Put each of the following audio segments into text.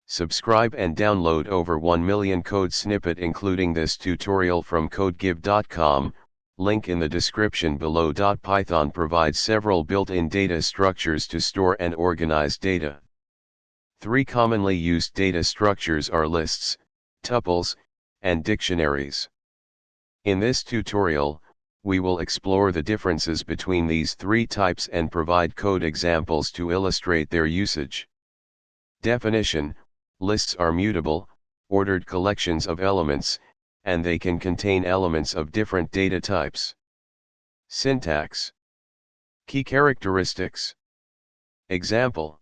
Subscribe and download over 1 million code snippet including this tutorial from codegive.com, link in the description below. Python provides several built-in data structures to store and organize data. 3 commonly used data structures are lists, tuples, and dictionaries. In this tutorial, we will explore the differences between these 3 types and provide code examples to illustrate their usage. Definition: lists are mutable, ordered collections of elements, and they can contain elements of different data types. Syntax. Key characteristics. Example.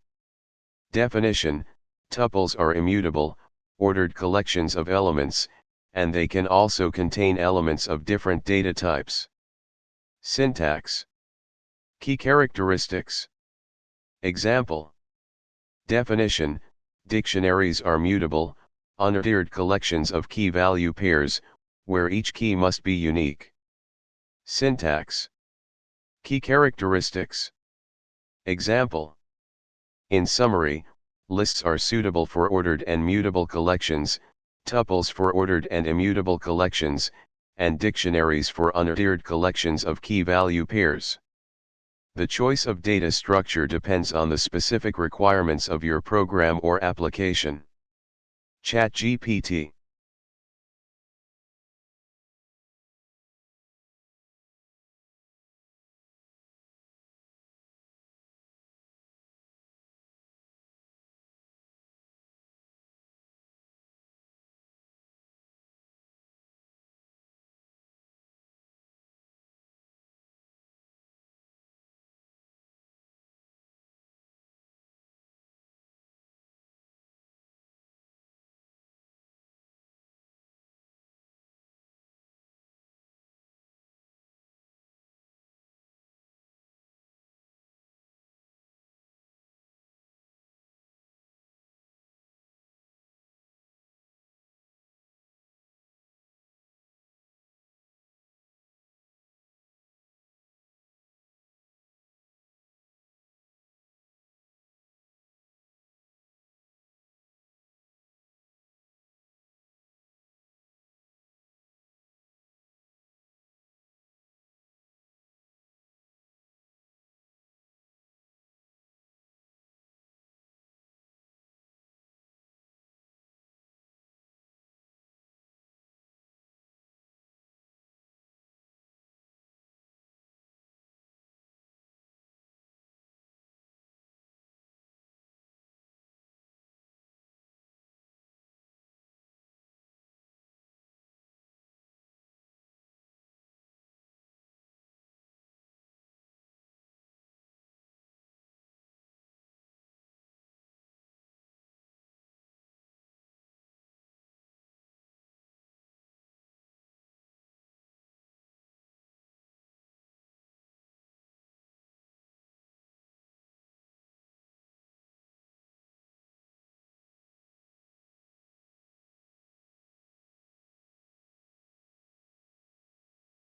Definition: tuples are immutable, ordered collections of elements, and they can also contain elements of different data types. Syntax. Key characteristics. Example. Definition: dictionaries are mutable, unordered collections of key-value pairs, where each key must be unique. Syntax. Key characteristics. Example. In summary, lists are suitable for ordered and mutable collections, tuples for ordered and immutable collections, and dictionaries for unordered collections of key-value pairs. The choice of data structure depends on the specific requirements of your program or application. ChatGPT.